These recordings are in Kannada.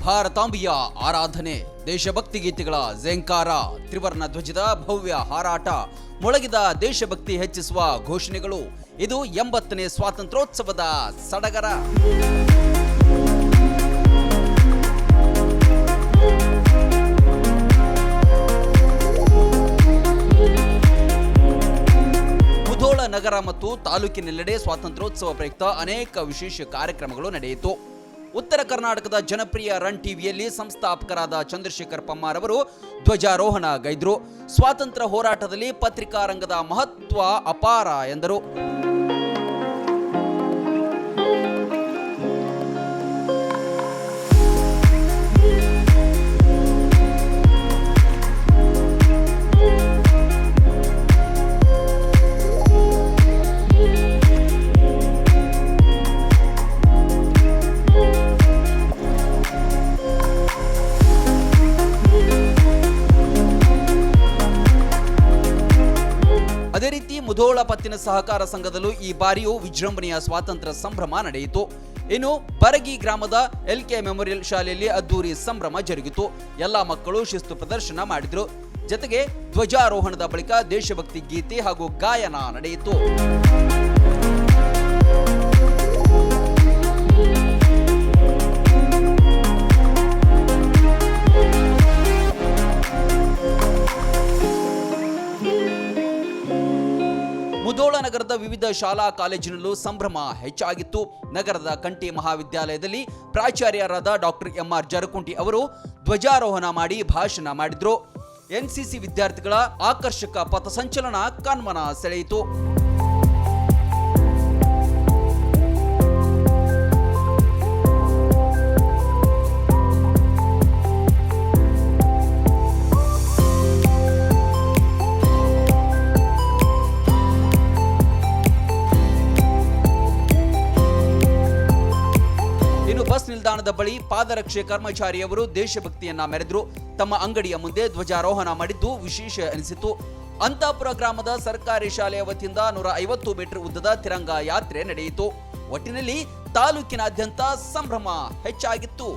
ಭಾರತಾಂಬೆಯ ಆರಾಧನೆ, ದೇಶಭಕ್ತಿ ಗೀತೆಗಳ ಝೇಂಕಾರ, ತ್ರಿವರ್ಣ ಧ್ವಜದ ಭವ್ಯ ಹಾರಾಟ, ಮೊಳಗಿದ ದೇಶಭಕ್ತಿ ಹೆಚ್ಚಿಸುವ ಘೋಷಣೆಗಳು. ಇದು 80ನೇ ಸ್ವಾತಂತ್ರ್ಯೋತ್ಸವದ ಸಡಗರ. ಮುಧೋಳ ನಗರ ಮತ್ತು ತಾಲೂಕಿನೆಲ್ಲೆಡೆ ಸ್ವಾತಂತ್ರ್ಯೋತ್ಸವ ಪ್ರಯುಕ್ತ ಅನೇಕ ವಿಶೇಷ ಕಾರ್ಯಕ್ರಮಗಳು ನಡೆಯಿತು. ಉತ್ತರ ಕರ್ನಾಟಕದ ಜನಪ್ರಿಯ ರನ್ ಟಿವಿಯಲ್ಲಿ ಸಂಸ್ಥಾಪಕರಾದ ಚಂದ್ರಶೇಖರ್ ಪಮ್ಮಾರ್ ಅವರು ಧ್ವಜಾರೋಹಣ ಗೈದ್ರು. ಸ್ವಾತಂತ್ರ್ಯ ಹೋರಾಟದಲ್ಲಿ ಪತ್ರಿಕಾ ರಂಗದ ಮಹತ್ವ ಅಪಾರ ಎಂದರು. ಅದೇ ರೀತಿ ಮುಧೋಳ ಪತ್ತಿನ ಸಹಕಾರ ಸಂಘದಲ್ಲೂ ಈ ಬಾರಿಯೂ ವಿಜೃಂಭಣೆಯ ಸ್ವಾತಂತ್ರ್ಯ ಸಂಭ್ರಮ ನಡೆಯಿತು. ಇನ್ನು ಬರಗಿ ಗ್ರಾಮದ LK ಮೆಮೋರಿಯಲ್ ಶಾಲೆಯಲ್ಲಿ ಅದ್ದೂರಿ ಸಂಭ್ರಮ ಜರುಗಿತು. ಎಲ್ಲಾ ಮಕ್ಕಳು ಶಿಸ್ತು ಪ್ರದರ್ಶನ ಮಾಡಿದ್ರು. ಜೊತೆಗೆ ಧ್ವಜಾರೋಹಣದ ಬಳಿಕ ದೇಶಭಕ್ತಿ ಗೀತೆ ಹಾಗೂ ಗಾಯನ ನಡೆಯಿತು. ಮುಧೋಳ ನಗರದ ವಿವಿಧ ಶಾಲಾ ಕಾಲೇಜಿನಲ್ಲೂ ಸಂಭ್ರಮ ಹೆಚ್ಚಾಗಿತ್ತು. ನಗರದ ಕಂಠಿ ಮಹಾವಿದ್ಯಾಲಯದಲ್ಲಿ ಪ್ರಾಚಾರ್ಯರಾದ ಡಾಕ್ಟರ್ MR ಜರಕುಂಟಿ ಅವರು ಧ್ವಜಾರೋಹಣ ಮಾಡಿ ಭಾಷಣ ಮಾಡಿದ್ರು. NCC ವಿದ್ಯಾರ್ಥಿಗಳ ಆಕರ್ಷಕ ಪಥಸಂಚಲನ ಕಣ್ಮನ ಸೆಳೆಯಿತು. ಬಸ್ ನಿಲ್ದಾಣದ ಬಳಿ ಪಾದರಕ್ಷೆ ಕರ್ಮಚಾರಿಯವರು ದೇಶಭಕ್ತಿಯನ್ನ ಮೆರೆದ್ರು. ತಮ್ಮ ಅಂಗಡಿಯ ಮುಂದೆ ಧ್ವಜಾರೋಹಣ ಮಾಡಿದ್ದು ವಿಶೇಷ ಎನಿಸಿತು. ಅಂತಾಪುರ ಗ್ರಾಮದ ಸರ್ಕಾರಿ ಶಾಲೆಯ ವತಿಯಿಂದ 150 ಮೀಟರ್ ಉದ್ದದ ತಿರಂಗ ಯಾತ್ರೆ ನಡೆಯಿತು. ಒಟ್ಟಿನಲ್ಲಿ ತಾಲೂಕಿನಾದ್ಯಂತ ಸಂಭ್ರಮ ಹೆಚ್ಚಾಗಿತ್ತು.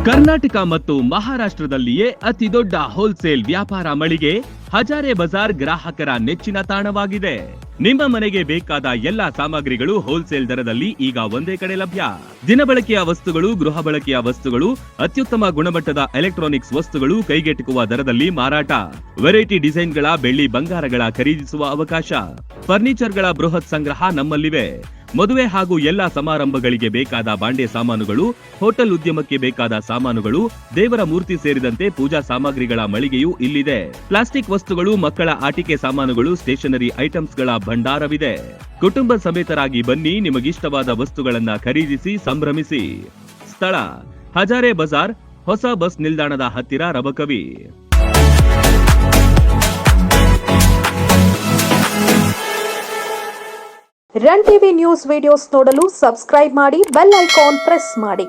ಕರ್ನಾಟಕ ಮತ್ತು ಮಹಾರಾಷ್ಟ್ರದಲ್ಲಿಯೇ ಅತಿ ದೊಡ್ಡ ಹೋಲ್ಸೇಲ್ ವ್ಯಾಪಾರ ಮಳಿಗೆ ಹಜಾರೆ ಬಜಾರ್ ಗ್ರಾಹಕರ ನೆಚ್ಚಿನ ತಾಣವಾಗಿದೆ. ನಿಮ್ಮ ಮನೆಗೆ ಬೇಕಾದ ಎಲ್ಲಾ ಸಾಮಗ್ರಿಗಳು ಹೋಲ್ಸೇಲ್ ದರದಲ್ಲಿ ಈಗ ಒಂದೇ ಕಡೆ ಲಭ್ಯ. ದಿನಬಳಕೆಯ ವಸ್ತುಗಳು, ಗೃಹ ಬಳಕೆಯ ವಸ್ತುಗಳು, ಅತ್ಯುತ್ತಮ ಗುಣಮಟ್ಟದ ಎಲೆಕ್ಟ್ರಾನಿಕ್ಸ್ ವಸ್ತುಗಳು ಕೈಗೆಟುಕುವ ದರದಲ್ಲಿ ಮಾರಾಟ. ವೆರೈಟಿ ಡಿಸೈನ್ಗಳ ಬೆಳ್ಳಿ ಬಂಗಾರಗಳ ಖರೀದಿಸುವ ಅವಕಾಶ. ಫರ್ನಿಚರ್ಗಳ ಬೃಹತ್ ಸಂಗ್ರಹ ನಮ್ಮಲ್ಲಿವೆ. ಮದುವೆ ಹಾಗೂ ಎಲ್ಲಾ ಸಮಾರಂಭಗಳಿಗೆ ಬೇಕಾದ ಬಾಂಡೆ ಸಾಮಾನುಗಳು, ಹೋಟೆಲ್ ಉದ್ಯಮಕ್ಕೆ ಬೇಕಾದ ಸಾಮಾನುಗಳು, ದೇವರ ಮೂರ್ತಿ ಸೇರಿದಂತೆ ಪೂಜಾ ಸಾಮಗ್ರಿಗಳ ಮಳಿಗೆಯೂ ಇಲ್ಲಿದೆ. ಪ್ಲಾಸ್ಟಿಕ್ ವಸ್ತುಗಳು, ಮಕ್ಕಳ ಆಟಿಕೆ ಸಾಮಾನುಗಳು, ಸ್ಟೇಷನರಿ ಐಟಮ್ಸ್ಗಳ ಭಂಡಾರವಿದೆ. ಕುಟುಂಬ ಸಮೇತರಾಗಿ ಬನ್ನಿ, ನಿಮಗಿಷ್ಟವಾದ ವಸ್ತುಗಳನ್ನ ಖರೀದಿಸಿ ಸಂಭ್ರಮಿಸಿ. ಸ್ಥಳ ಹಜಾರೆ ಬಜಾರ್, ಹೊಸ ಬಸ್ ನಿಲ್ದಾಣದ ಹತ್ತಿರ, Rabakavi. Run TV news videos ನೋಡಲು ಸಬ್ಸ್ಕ್ರೈಬ್ ಮಾಡಿ, ಬೆಲ್ ಐಕಾನ್ ಪ್ರೆಸ್ ಮಾಡಿ.